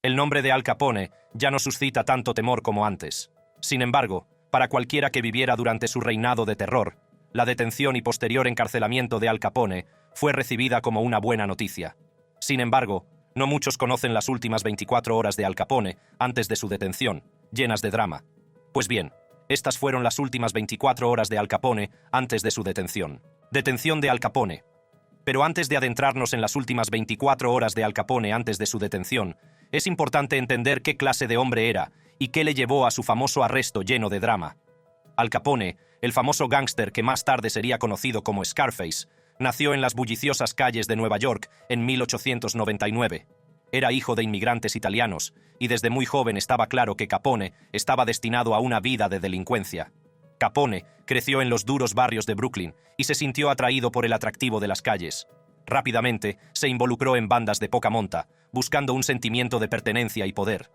El nombre de Al Capone ya no suscita tanto temor como antes. Sin embargo, para cualquiera que viviera durante su reinado de terror, la detención y posterior encarcelamiento de Al Capone fue recibida como una buena noticia. Sin embargo, no muchos conocen las últimas 24 horas de Al Capone antes de su detención, llenas de drama. Pues bien, estas fueron las últimas 24 horas de Al Capone antes de su detención. Detención de Al Capone. Pero antes de adentrarnos en las últimas 24 horas de Al Capone antes de su detención, es importante entender qué clase de hombre era y qué le llevó a su famoso arresto lleno de drama. Al Capone, el famoso gángster que más tarde sería conocido como Scarface, nació en las bulliciosas calles de Nueva York en 1899. Era hijo de inmigrantes italianos, y desde muy joven estaba claro que Capone estaba destinado a una vida de delincuencia. Capone creció en los duros barrios de Brooklyn y se sintió atraído por el atractivo de las calles. Rápidamente se involucró en bandas de poca monta, buscando un sentimiento de pertenencia y poder.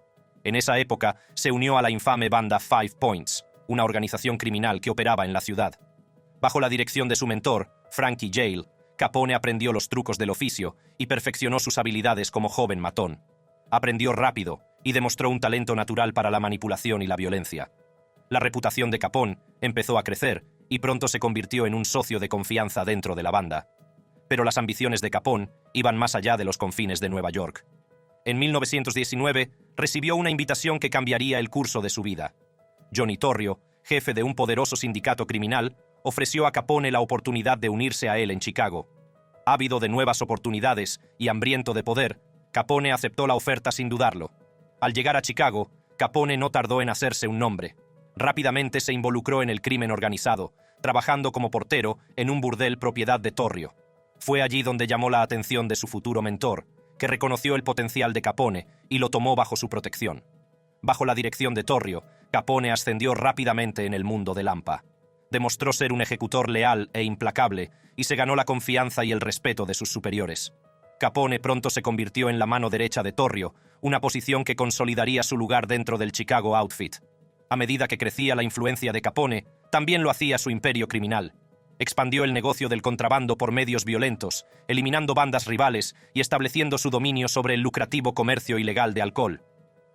En esa época se unió a la infame banda Five Points, una organización criminal que operaba en la ciudad. Bajo la dirección de su mentor, Frankie Yale, Capone aprendió los trucos del oficio y perfeccionó sus habilidades como joven matón. Aprendió rápido y demostró un talento natural para la manipulación y la violencia. La reputación de Capone empezó a crecer y pronto se convirtió en un socio de confianza dentro de la banda. Pero las ambiciones de Capone iban más allá de los confines de Nueva York. En 1919 recibió una invitación que cambiaría el curso de su vida. Johnny Torrio, jefe de un poderoso sindicato criminal, ofreció a Capone la oportunidad de unirse a él en Chicago. Ávido de nuevas oportunidades y hambriento de poder, Capone aceptó la oferta sin dudarlo. Al llegar a Chicago, Capone no tardó en hacerse un nombre. Rápidamente se involucró en el crimen organizado, trabajando como portero en un burdel propiedad de Torrio. Fue allí donde llamó la atención de su futuro mentor, que reconoció el potencial de Capone y lo tomó bajo su protección. Bajo la dirección de Torrio, Capone ascendió rápidamente en el mundo del AMPA. Demostró ser un ejecutor leal e implacable y se ganó la confianza y el respeto de sus superiores. Capone pronto se convirtió en la mano derecha de Torrio, una posición que consolidaría su lugar dentro del Chicago Outfit. A medida que crecía la influencia de Capone, también lo hacía su imperio criminal. Expandió el negocio del contrabando por medios violentos, eliminando bandas rivales y estableciendo su dominio sobre el lucrativo comercio ilegal de alcohol.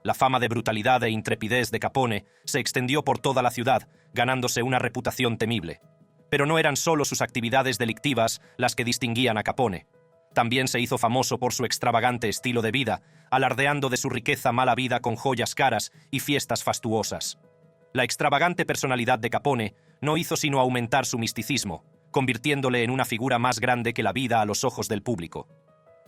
La fama de brutalidad e intrepidez de Capone se extendió por toda la ciudad, ganándose una reputación temible. Pero no eran solo sus actividades delictivas las que distinguían a Capone. También se hizo famoso por su extravagante estilo de vida, alardeando de su riqueza mala vida con joyas caras y fiestas fastuosas. La extravagante personalidad de Capone no hizo sino aumentar su misticismo, convirtiéndole en una figura más grande que la vida a los ojos del público.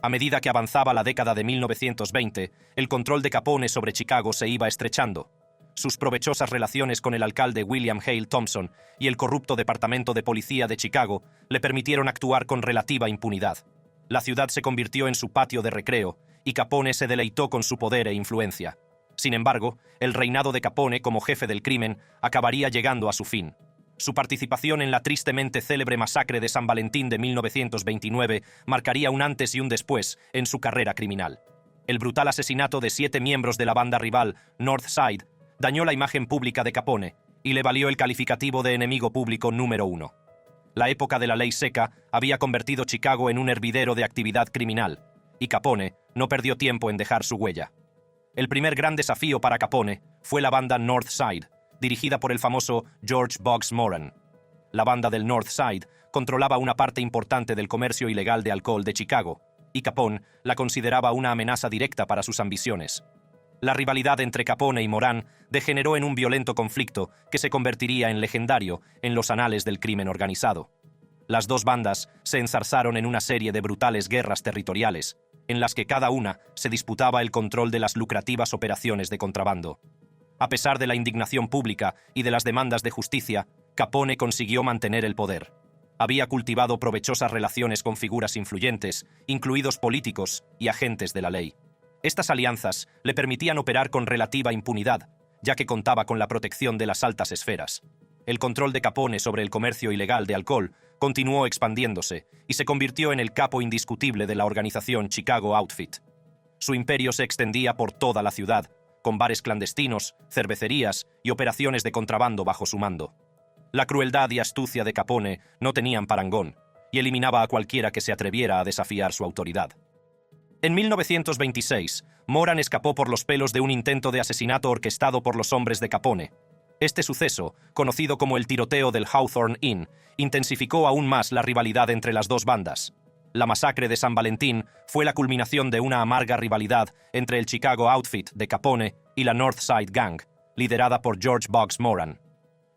A medida que avanzaba la década de 1920, el control de Capone sobre Chicago se iba estrechando. Sus provechosas relaciones con el alcalde William Hale Thompson y el corrupto Departamento de Policía de Chicago le permitieron actuar con relativa impunidad. La ciudad se convirtió en su patio de recreo y Capone se deleitó con su poder e influencia. Sin embargo, el reinado de Capone como jefe del crimen acabaría llegando a su fin. Su participación en la tristemente célebre masacre de San Valentín de 1929 marcaría un antes y un después en su carrera criminal. El brutal asesinato de 7 miembros de la banda rival North Side dañó la imagen pública de Capone y le valió el calificativo de enemigo público número 1. La época de la ley seca había convertido Chicago en un hervidero de actividad criminal, y Capone no perdió tiempo en dejar su huella. El primer gran desafío para Capone fue la banda North Side, dirigida por el famoso George Bugs Moran. La banda del North Side controlaba una parte importante del comercio ilegal de alcohol de Chicago, y Capone la consideraba una amenaza directa para sus ambiciones. La rivalidad entre Capone y Moran degeneró en un violento conflicto que se convertiría en legendario en los anales del crimen organizado. Las dos bandas se enzarzaron en una serie de brutales guerras territoriales, en las que cada una se disputaba el control de las lucrativas operaciones de contrabando. A pesar de la indignación pública y de las demandas de justicia, Capone consiguió mantener el poder. Había cultivado provechosas relaciones con figuras influyentes, incluidos políticos y agentes de la ley. Estas alianzas le permitían operar con relativa impunidad, ya que contaba con la protección de las altas esferas. El control de Capone sobre el comercio ilegal de alcohol continuó expandiéndose y se convirtió en el capo indiscutible de la organización Chicago Outfit. Su imperio se extendía por toda la ciudad, con bares clandestinos, cervecerías y operaciones de contrabando bajo su mando. La crueldad y astucia de Capone no tenían parangón, y eliminaba a cualquiera que se atreviera a desafiar su autoridad. En 1926, Moran escapó por los pelos de un intento de asesinato orquestado por los hombres de Capone. Este suceso, conocido como el tiroteo del Hawthorne Inn, intensificó aún más la rivalidad entre las dos bandas. La masacre de San Valentín fue la culminación de una amarga rivalidad entre el Chicago Outfit de Capone y la North Side Gang, liderada por George Boggs Moran.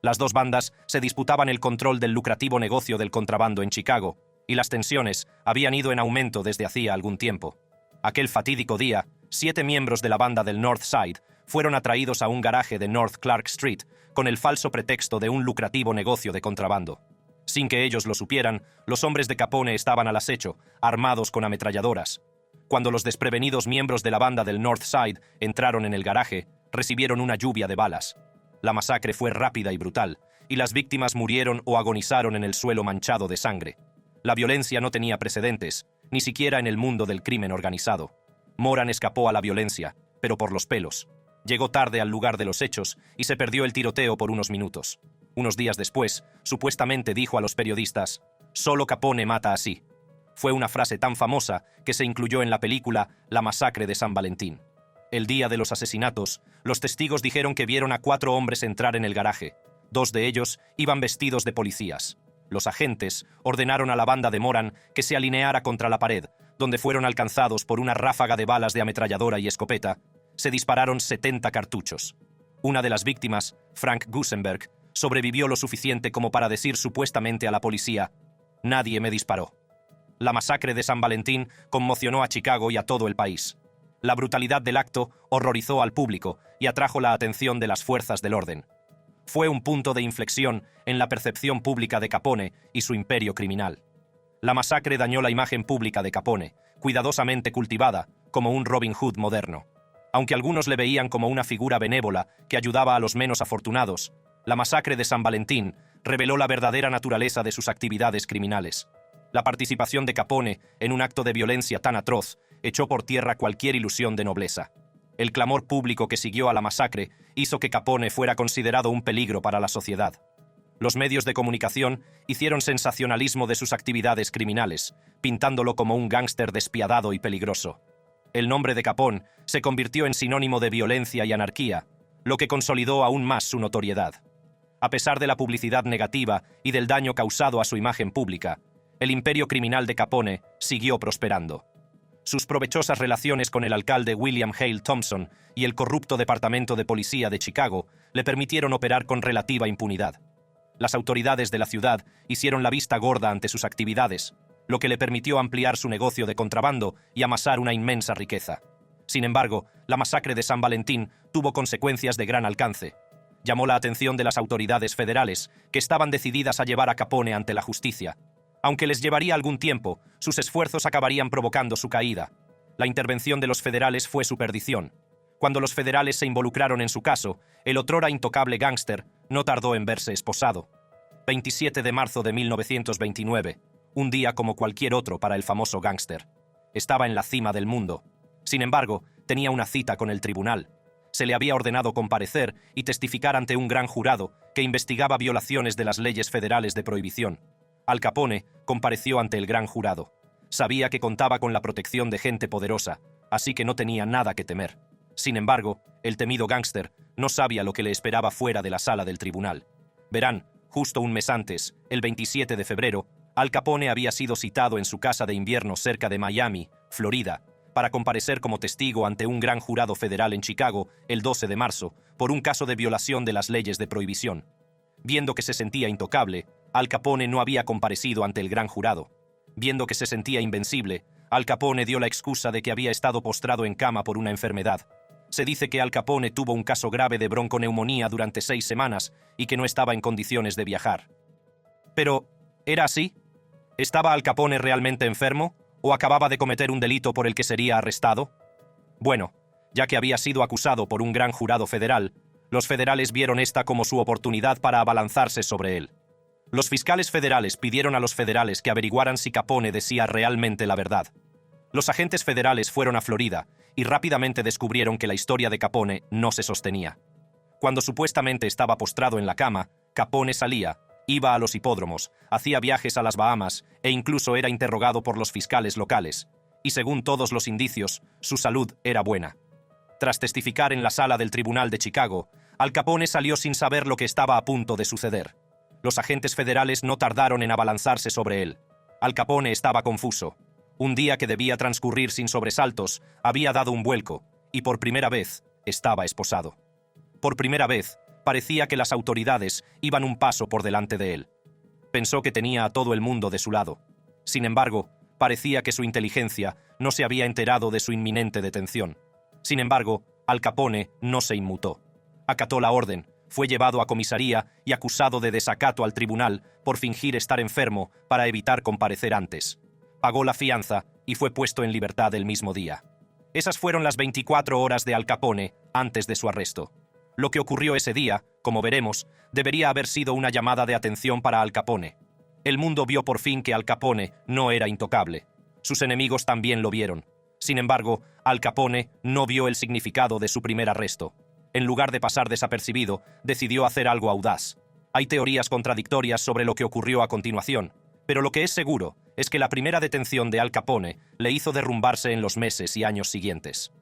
Las dos bandas se disputaban el control del lucrativo negocio del contrabando en Chicago, y las tensiones habían ido en aumento desde hacía algún tiempo. Aquel fatídico día, 7 miembros de la banda del North Side fueron atraídos a un garaje de North Clark Street con el falso pretexto de un lucrativo negocio de contrabando. Sin que ellos lo supieran, los hombres de Capone estaban al acecho, armados con ametralladoras. Cuando los desprevenidos miembros de la banda del North Side entraron en el garaje, recibieron una lluvia de balas. La masacre fue rápida y brutal, y las víctimas murieron o agonizaron en el suelo manchado de sangre. La violencia no tenía precedentes, ni siquiera en el mundo del crimen organizado. Moran escapó a la violencia, pero por los pelos. Llegó tarde al lugar de los hechos y se perdió el tiroteo por unos minutos. Unos días después, supuestamente dijo a los periodistas: «Solo Capone mata así». Fue una frase tan famosa que se incluyó en la película La masacre de San Valentín. El día de los asesinatos, los testigos dijeron que vieron a 4 hombres entrar en el garaje. 2 de ellos iban vestidos de policías. Los agentes ordenaron a la banda de Moran que se alineara contra la pared, donde fueron alcanzados por una ráfaga de balas de ametralladora y escopeta. Se dispararon 70 cartuchos. Una de las víctimas, Frank Gusenberg, sobrevivió lo suficiente como para decir supuestamente a la policía: «Nadie me disparó». La masacre de San Valentín conmocionó a Chicago y a todo el país. La brutalidad del acto horrorizó al público y atrajo la atención de las fuerzas del orden. Fue un punto de inflexión en la percepción pública de Capone y su imperio criminal. La masacre dañó la imagen pública de Capone, cuidadosamente cultivada como un Robin Hood moderno. Aunque algunos le veían como una figura benévola que ayudaba a los menos afortunados, la masacre de San Valentín reveló la verdadera naturaleza de sus actividades criminales. La participación de Capone en un acto de violencia tan atroz echó por tierra cualquier ilusión de nobleza. El clamor público que siguió a la masacre hizo que Capone fuera considerado un peligro para la sociedad. Los medios de comunicación hicieron sensacionalismo de sus actividades criminales, pintándolo como un gángster despiadado y peligroso. El nombre de Capone se convirtió en sinónimo de violencia y anarquía, lo que consolidó aún más su notoriedad. A pesar de la publicidad negativa y del daño causado a su imagen pública, el imperio criminal de Capone siguió prosperando. Sus provechosas relaciones con el alcalde William Hale Thompson y el corrupto Departamento de Policía de Chicago le permitieron operar con relativa impunidad. Las autoridades de la ciudad hicieron la vista gorda ante sus actividades, lo que le permitió ampliar su negocio de contrabando y amasar una inmensa riqueza. Sin embargo, la masacre de San Valentín tuvo consecuencias de gran alcance. Llamó la atención de las autoridades federales, que estaban decididas a llevar a Capone ante la justicia. Aunque les llevaría algún tiempo, sus esfuerzos acabarían provocando su caída. La intervención de los federales fue su perdición. Cuando los federales se involucraron en su caso, el otrora intocable gángster no tardó en verse esposado. 27 de marzo de 1929, un día como cualquier otro para el famoso gángster. Estaba en la cima del mundo. Sin embargo, tenía una cita con el tribunal. Se le había ordenado comparecer y testificar ante un gran jurado que investigaba violaciones de las leyes federales de prohibición. Al Capone compareció ante el gran jurado. Sabía que contaba con la protección de gente poderosa, así que no tenía nada que temer. Sin embargo, el temido gángster no sabía lo que le esperaba fuera de la sala del tribunal. Verán, justo un mes antes, el 27 de febrero, Al Capone había sido citado en su casa de invierno cerca de Miami, Florida, para comparecer como testigo ante un gran jurado federal en Chicago el 12 de marzo por un caso de violación de las leyes de prohibición. Viendo que se sentía intocable, Al Capone no había comparecido ante el gran jurado. Viendo que se sentía invencible, Al Capone dio la excusa de que había estado postrado en cama por una enfermedad. Se dice que Al Capone tuvo un caso grave de bronconeumonía durante 6 semanas y que no estaba en condiciones de viajar. Pero, ¿era así? ¿Estaba Al Capone realmente enfermo o acababa de cometer un delito por el que sería arrestado? Bueno, ya que había sido acusado por un gran jurado federal, los federales vieron esta como su oportunidad para abalanzarse sobre él. Los fiscales federales pidieron a los federales que averiguaran si Capone decía realmente la verdad. Los agentes federales fueron a Florida y rápidamente descubrieron que la historia de Capone no se sostenía. Cuando supuestamente estaba postrado en la cama, Capone salía, iba a los hipódromos, hacía viajes a las Bahamas e incluso era interrogado por los fiscales locales. y según todos los indicios, su salud era buena. Tras testificar en la sala del Tribunal de Chicago, Al Capone salió sin saber lo que estaba a punto de suceder. Los agentes federales no tardaron en abalanzarse sobre él. Al Capone estaba confuso. Un día que debía transcurrir sin sobresaltos, había dado un vuelco, y por primera vez estaba esposado. Por primera vez, parecía que las autoridades iban un paso por delante de él. Pensó que tenía a todo el mundo de su lado. Sin embargo, parecía que su inteligencia no se había enterado de su inminente detención. Sin embargo, Al Capone no se inmutó. Acató la orden, fue llevado a comisaría y acusado de desacato al tribunal por fingir estar enfermo para evitar comparecer antes. Pagó la fianza y fue puesto en libertad el mismo día. Esas fueron las 24 horas de Al Capone antes de su arresto. Lo que ocurrió ese día, como veremos, debería haber sido una llamada de atención para Al Capone. El mundo vio por fin que Al Capone no era intocable. Sus enemigos también lo vieron. Sin embargo, Al Capone no vio el significado de su primer arresto. En lugar de pasar desapercibido, decidió hacer algo audaz. Hay teorías contradictorias sobre lo que ocurrió a continuación, pero lo que es seguro es que la primera detención de Al Capone le hizo derrumbarse en los meses y años siguientes.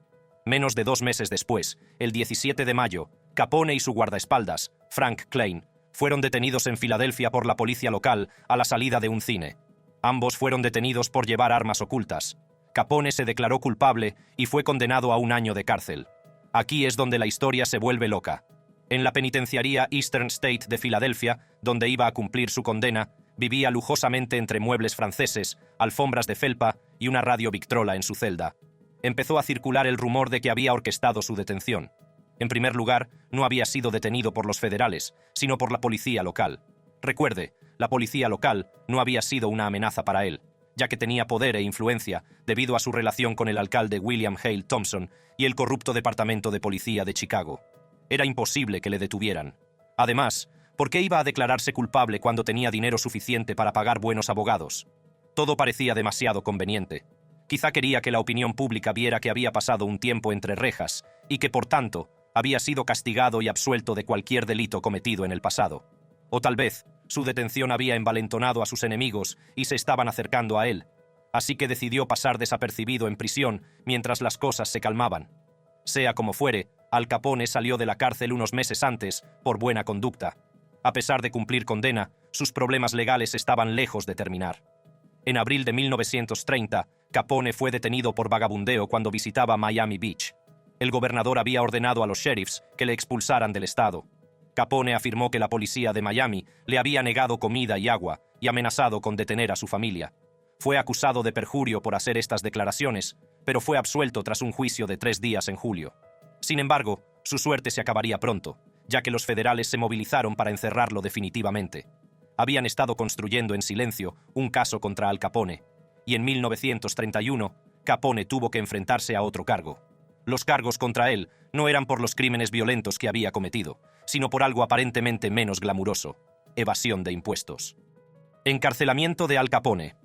Menos de 2 meses después, el 17 de mayo, Capone y su guardaespaldas, Frank Klein, fueron detenidos en Filadelfia por la policía local a la salida de un cine. Ambos fueron detenidos por llevar armas ocultas. Capone se declaró culpable y fue condenado a 1 año de cárcel. Aquí es donde la historia se vuelve loca. En la penitenciaría Eastern State de Filadelfia, donde iba a cumplir su condena, vivía lujosamente entre muebles franceses, alfombras de felpa y una radio Victrola en su celda. Empezó a circular el rumor de que había orquestado su detención. En primer lugar, no había sido detenido por los federales, sino por la policía local. Recuerde, la policía local no había sido una amenaza para él, ya que tenía poder e influencia debido a su relación con el alcalde William Hale Thompson y el corrupto Departamento de Policía de Chicago. Era imposible que le detuvieran. Además, ¿por qué iba a declararse culpable cuando tenía dinero suficiente para pagar buenos abogados? Todo parecía demasiado conveniente. Quizá quería que la opinión pública viera que había pasado un tiempo entre rejas y que, por tanto, había sido castigado y absuelto de cualquier delito cometido en el pasado. O tal vez, su detención había envalentonado a sus enemigos y se estaban acercando a él. Así que decidió pasar desapercibido en prisión mientras las cosas se calmaban. Sea como fuere, Al Capone salió de la cárcel unos meses antes por buena conducta. A pesar de cumplir condena, sus problemas legales estaban lejos de terminar. En abril de 1930, Capone fue detenido por vagabundeo cuando visitaba Miami Beach. El gobernador había ordenado a los sheriffs que le expulsaran del estado. Capone afirmó que la policía de Miami le había negado comida y agua y amenazado con detener a su familia. Fue acusado de perjurio por hacer estas declaraciones, pero fue absuelto tras un juicio de 3 días en julio. Sin embargo, su suerte se acabaría pronto, ya que los federales se movilizaron para encerrarlo definitivamente. Habían estado construyendo en silencio un caso contra Al Capone, y en 1931, Capone tuvo que enfrentarse a otro cargo. Los cargos contra él no eran por los crímenes violentos que había cometido, sino por algo aparentemente menos glamuroso: evasión de impuestos. Encarcelamiento de Al Capone.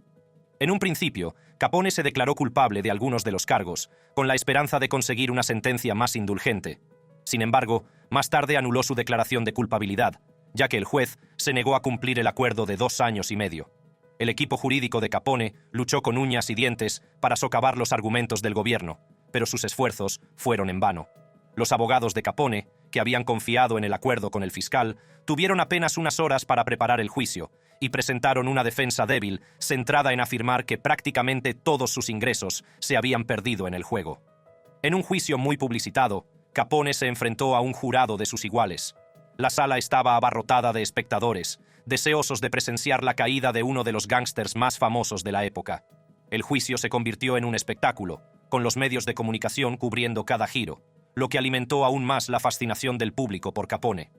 En un principio, Capone se declaró culpable de algunos de los cargos, con la esperanza de conseguir una sentencia más indulgente. Sin embargo, más tarde anuló su declaración de culpabilidad, ya que el juez se negó a cumplir el acuerdo de 2 años y medio. El equipo jurídico de Capone luchó con uñas y dientes para socavar los argumentos del gobierno, pero sus esfuerzos fueron en vano. Los abogados de Capone, que habían confiado en el acuerdo con el fiscal, tuvieron apenas unas horas para preparar el juicio y presentaron una defensa débil, centrada en afirmar que prácticamente todos sus ingresos se habían perdido en el juego. En un juicio muy publicitado, Capone se enfrentó a un jurado de sus iguales. La sala estaba abarrotada de espectadores, deseosos de presenciar la caída de uno de los gángsters más famosos de la época. El juicio se convirtió en un espectáculo, con los medios de comunicación cubriendo cada giro, lo que alimentó aún más la fascinación del público por Capone.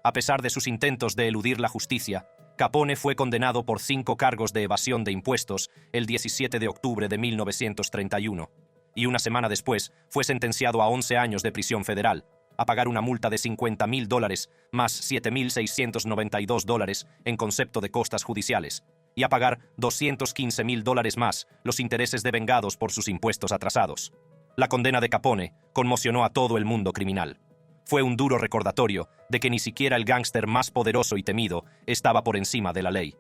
A pesar de sus intentos de eludir la justicia, Capone fue condenado por 5 cargos de evasión de impuestos el 17 de octubre de 1931, y una semana después fue sentenciado a 11 años de prisión federal, a pagar una multa de $50,000 más $7,692 en concepto de costas judiciales, y a pagar $215,000 más los intereses devengados por sus impuestos atrasados. La condena de Capone conmocionó a todo el mundo criminal. Fue un duro recordatorio de que ni siquiera el gángster más poderoso y temido estaba por encima de la ley.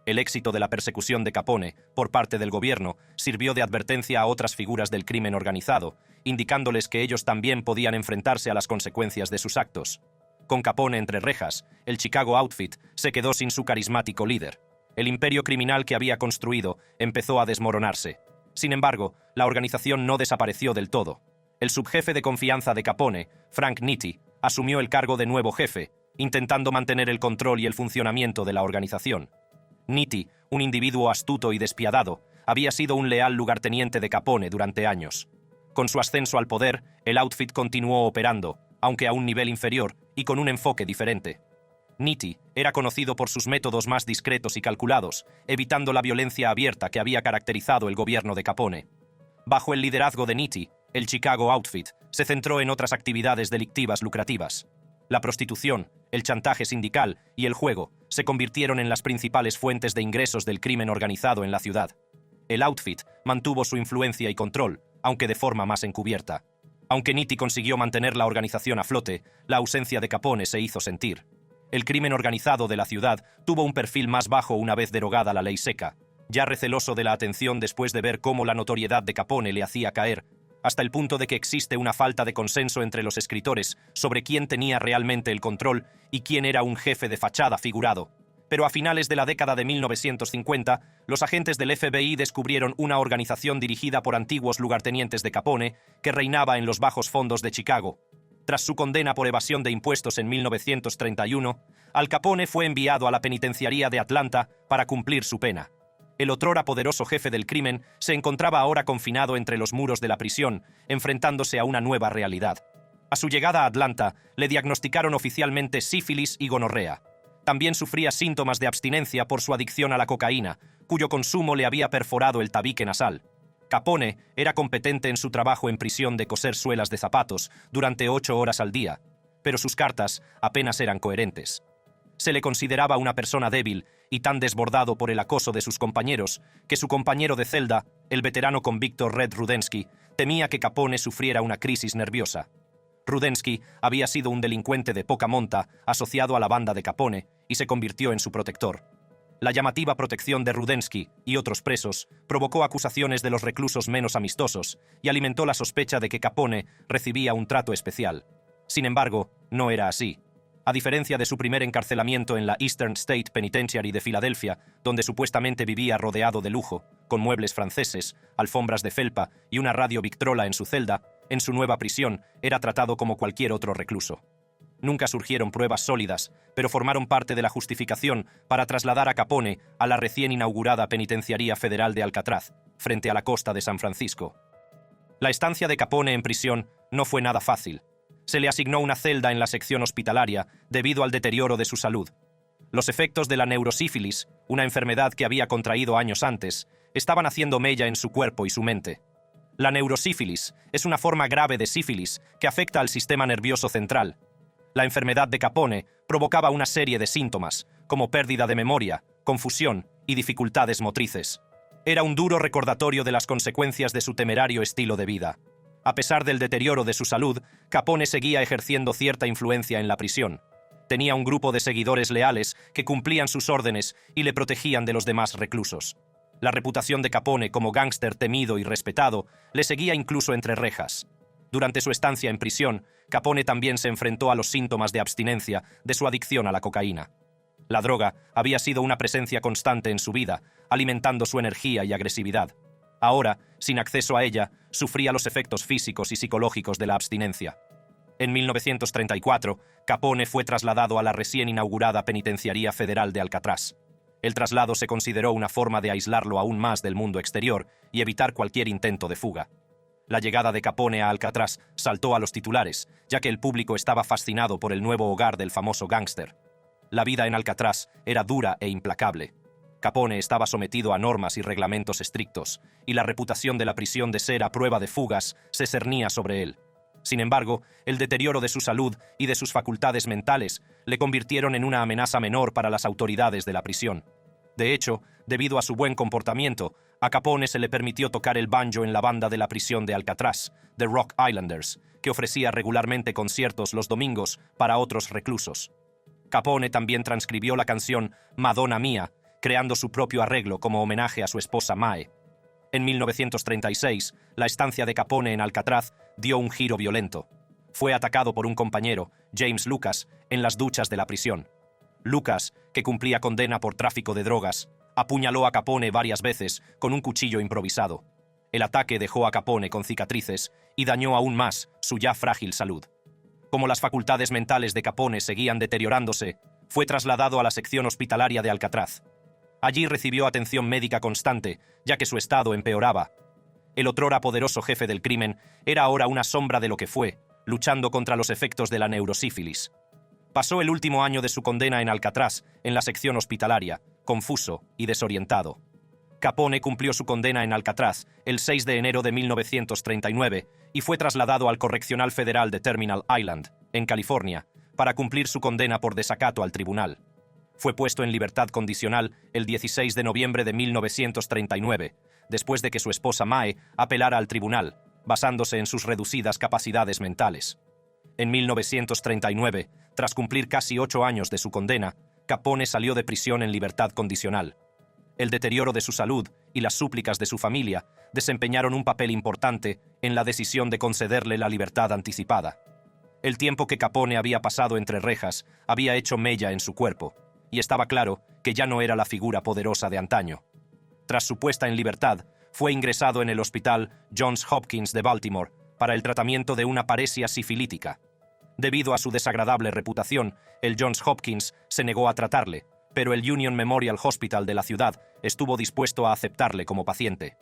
El éxito de la persecución de Capone, por parte del gobierno, sirvió de advertencia a otras figuras del crimen organizado, indicándoles que ellos también podían enfrentarse a las consecuencias de sus actos. Con Capone entre rejas, el Chicago Outfit se quedó sin su carismático líder. El imperio criminal que había construido empezó a desmoronarse. Sin embargo, la organización no desapareció del todo. El subjefe de confianza de Capone, Frank Nitti, asumió el cargo de nuevo jefe, intentando mantener el control y el funcionamiento de la organización. Nitti, un individuo astuto y despiadado, había sido un leal lugarteniente de Capone durante años. Con su ascenso al poder, el Outfit continuó operando, aunque a un nivel inferior y con un enfoque diferente. Nitti era conocido por sus métodos más discretos y calculados, evitando la violencia abierta que había caracterizado el gobierno de Capone. Bajo el liderazgo de Nitti, el Chicago Outfit se centró en otras actividades delictivas lucrativas. La prostitución, el chantaje sindical y el juego se convirtieron en las principales fuentes de ingresos del crimen organizado en la ciudad. El Outfit mantuvo su influencia y control, aunque de forma más encubierta. Aunque Nitti consiguió mantener la organización a flote, la ausencia de Capone se hizo sentir. El crimen organizado de la ciudad tuvo un perfil más bajo una vez derogada la ley seca, ya receloso de la atención después de ver cómo la notoriedad de Capone le hacía caer, hasta el punto de que existe una falta de consenso entre los escritores sobre quién tenía realmente el control y quién era un jefe de fachada figurado. Pero a finales de la década de 1950, los agentes del FBI descubrieron una organización dirigida por antiguos lugartenientes de Capone que reinaba en los bajos fondos de Chicago. Tras su condena por evasión de impuestos en 1931, Al Capone fue enviado a la penitenciaría de Atlanta para cumplir su pena. El otrora poderoso jefe del crimen se encontraba ahora confinado entre los muros de la prisión, enfrentándose a una nueva realidad. A su llegada a Atlanta, le diagnosticaron oficialmente sífilis y gonorrea. También sufría síntomas de abstinencia por su adicción a la cocaína, cuyo consumo le había perforado el tabique nasal. Capone era competente en su trabajo en prisión de coser suelas de zapatos durante 8 horas al día, pero sus cartas apenas eran coherentes. Se le consideraba una persona débil y tan desbordado por el acoso de sus compañeros que su compañero de celda, el veterano convicto Red Rudensky, temía que Capone sufriera una crisis nerviosa. Rudensky había sido un delincuente de poca monta asociado a la banda de Capone y se convirtió en su protector. La llamativa protección de Rudensky y otros presos provocó acusaciones de los reclusos menos amistosos y alimentó la sospecha de que Capone recibía un trato especial. Sin embargo, no era así. A diferencia de su primer encarcelamiento en la Eastern State Penitentiary de Filadelfia, donde supuestamente vivía rodeado de lujo, con muebles franceses, alfombras de felpa y una radio Victrola en su celda, en su nueva prisión era tratado como cualquier otro recluso. Nunca surgieron pruebas sólidas, pero formaron parte de la justificación para trasladar a Capone a la recién inaugurada Penitenciaría Federal de Alcatraz, frente a la costa de San Francisco. La estancia de Capone en prisión no fue nada fácil. Se le asignó una celda en la sección hospitalaria debido al deterioro de su salud. Los efectos de la neurosífilis, una enfermedad que había contraído años antes, estaban haciendo mella en su cuerpo y su mente. La neurosífilis es una forma grave de sífilis que afecta al sistema nervioso central. La enfermedad de Capone provocaba una serie de síntomas, como pérdida de memoria, confusión y dificultades motrices. Era un duro recordatorio de las consecuencias de su temerario estilo de vida. A pesar del deterioro de su salud, Capone seguía ejerciendo cierta influencia en la prisión. Tenía un grupo de seguidores leales que cumplían sus órdenes y le protegían de los demás reclusos. La reputación de Capone como gángster temido y respetado le seguía incluso entre rejas. Durante su estancia en prisión, Capone también se enfrentó a los síntomas de abstinencia de su adicción a la cocaína. La droga había sido una presencia constante en su vida, alimentando su energía y agresividad. Ahora, sin acceso a ella, sufría los efectos físicos y psicológicos de la abstinencia. En 1934, Capone fue trasladado a la recién inaugurada Penitenciaría Federal de Alcatraz. El traslado se consideró una forma de aislarlo aún más del mundo exterior y evitar cualquier intento de fuga. La llegada de Capone a Alcatraz saltó a los titulares, ya que el público estaba fascinado por el nuevo hogar del famoso gángster. La vida en Alcatraz era dura e implacable. Capone estaba sometido a normas y reglamentos estrictos, y la reputación de la prisión de ser a prueba de fugas se cernía sobre él. Sin embargo, el deterioro de su salud y de sus facultades mentales le convirtieron en una amenaza menor para las autoridades de la prisión. De hecho, debido a su buen comportamiento, a Capone se le permitió tocar el banjo en la banda de la prisión de Alcatraz, The Rock Islanders, que ofrecía regularmente conciertos los domingos para otros reclusos. Capone también transcribió la canción Madonna Mía, creando su propio arreglo como homenaje a su esposa Mae. En 1936, la estancia de Capone en Alcatraz dio un giro violento. Fue atacado por un compañero, James Lucas, en las duchas de la prisión. Lucas, que cumplía condena por tráfico de drogas, apuñaló a Capone varias veces con un cuchillo improvisado. El ataque dejó a Capone con cicatrices y dañó aún más su ya frágil salud. Como las facultades mentales de Capone seguían deteriorándose, fue trasladado a la sección hospitalaria de Alcatraz. Allí recibió atención médica constante, ya que su estado empeoraba. El otrora poderoso jefe del crimen era ahora una sombra de lo que fue, luchando contra los efectos de la neurosífilis. Pasó el último año de su condena en Alcatraz, en la sección hospitalaria, confuso y desorientado. Capone cumplió su condena en Alcatraz el 6 de enero de 1939 y fue trasladado al Correccional Federal de Terminal Island, en California, para cumplir su condena por desacato al tribunal. Fue puesto en libertad condicional el 16 de noviembre de 1939, después de que su esposa Mae apelara al tribunal, basándose en sus reducidas capacidades mentales. En 1939, tras cumplir casi 8 años de su condena, Capone salió de prisión en libertad condicional. El deterioro de su salud y las súplicas de su familia desempeñaron un papel importante en la decisión de concederle la libertad anticipada. El tiempo que Capone había pasado entre rejas había hecho mella en su cuerpo, y estaba claro que ya no era la figura poderosa de antaño. Tras su puesta en libertad, fue ingresado en el hospital Johns Hopkins de Baltimore para el tratamiento de una paresia sifilítica. Debido a su desagradable reputación, el Johns Hopkins se negó a tratarle, pero el Union Memorial Hospital de la ciudad estuvo dispuesto a aceptarle como paciente.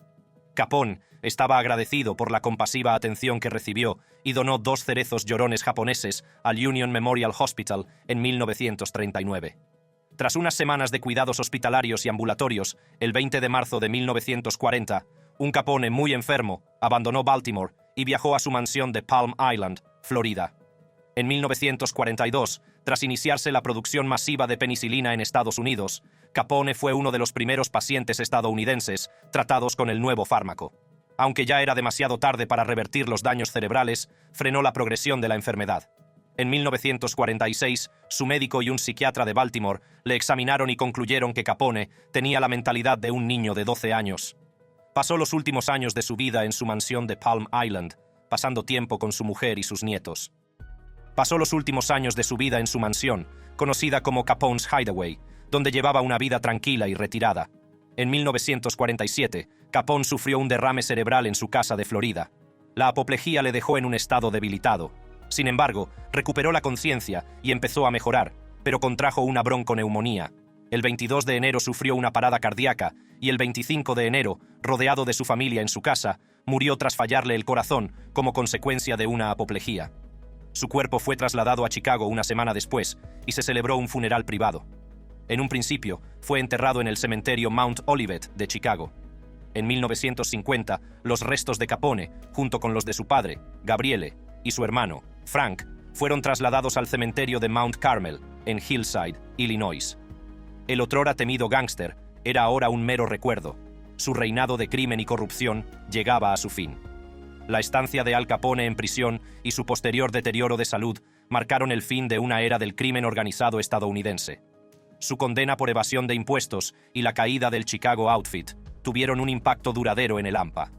Capone estaba agradecido por la compasiva atención que recibió y donó 2 cerezos llorones japoneses al Union Memorial Hospital en 1939. Tras unas semanas de cuidados hospitalarios y ambulatorios, el 20 de marzo de 1940, un Capone muy enfermo abandonó Baltimore y viajó a su mansión de Palm Island, Florida. En 1942, tras iniciarse la producción masiva de penicilina en Estados Unidos, Capone fue uno de los primeros pacientes estadounidenses tratados con el nuevo fármaco. Aunque ya era demasiado tarde para revertir los daños cerebrales, frenó la progresión de la enfermedad. En 1946, su médico y un psiquiatra de Baltimore le examinaron y concluyeron que Capone tenía la mentalidad de un niño de 12 años. Pasó los últimos años de su vida en su mansión de Palm Island, pasando tiempo con su mujer y sus nietos. Pasó los últimos años de su vida en su mansión, conocida como Capone's Hideaway, donde llevaba una vida tranquila y retirada. En 1947, Capone sufrió un derrame cerebral en su casa de Florida. La apoplejía le dejó en un estado debilitado. Sin embargo, recuperó la conciencia y empezó a mejorar, pero contrajo una bronconeumonía. El 22 de enero sufrió una parada cardíaca y el 25 de enero, rodeado de su familia en su casa, murió tras fallarle el corazón como consecuencia de una apoplejía. Su cuerpo fue trasladado a Chicago una semana después y se celebró un funeral privado. En un principio, fue enterrado en el cementerio Mount Olivet de Chicago. En 1950, los restos de Capone, junto con los de su padre, Gabriele, y su hermano, Frank, fueron trasladados al cementerio de Mount Carmel, en Hillside, Illinois. El otrora temido gángster era ahora un mero recuerdo. Su reinado de crimen y corrupción llegaba a su fin. La estancia de Al Capone en prisión y su posterior deterioro de salud marcaron el fin de una era del crimen organizado estadounidense. Su condena por evasión de impuestos y la caída del Chicago Outfit tuvieron un impacto duradero en el AMPA.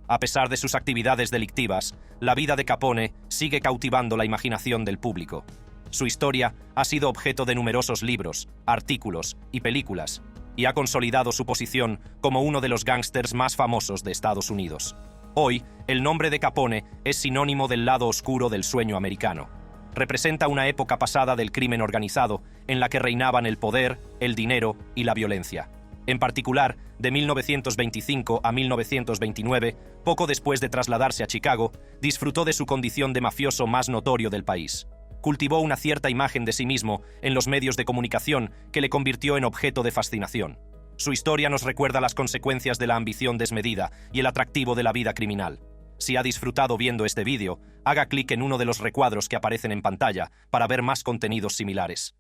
A pesar de sus actividades delictivas, la vida de Capone sigue cautivando la imaginación del público. Su historia ha sido objeto de numerosos libros, artículos y películas, y ha consolidado su posición como uno de los gángsters más famosos de Estados Unidos. Hoy, el nombre de Capone es sinónimo del lado oscuro del sueño americano. Representa una época pasada del crimen organizado en la que reinaban el poder, el dinero y la violencia. En particular, de 1925 a 1929, poco después de trasladarse a Chicago, disfrutó de su condición de mafioso más notorio del país. Cultivó una cierta imagen de sí mismo en los medios de comunicación que le convirtió en objeto de fascinación. Su historia nos recuerda las consecuencias de la ambición desmedida y el atractivo de la vida criminal. Si ha disfrutado viendo este vídeo, haga clic en uno de los recuadros que aparecen en pantalla para ver más contenidos similares.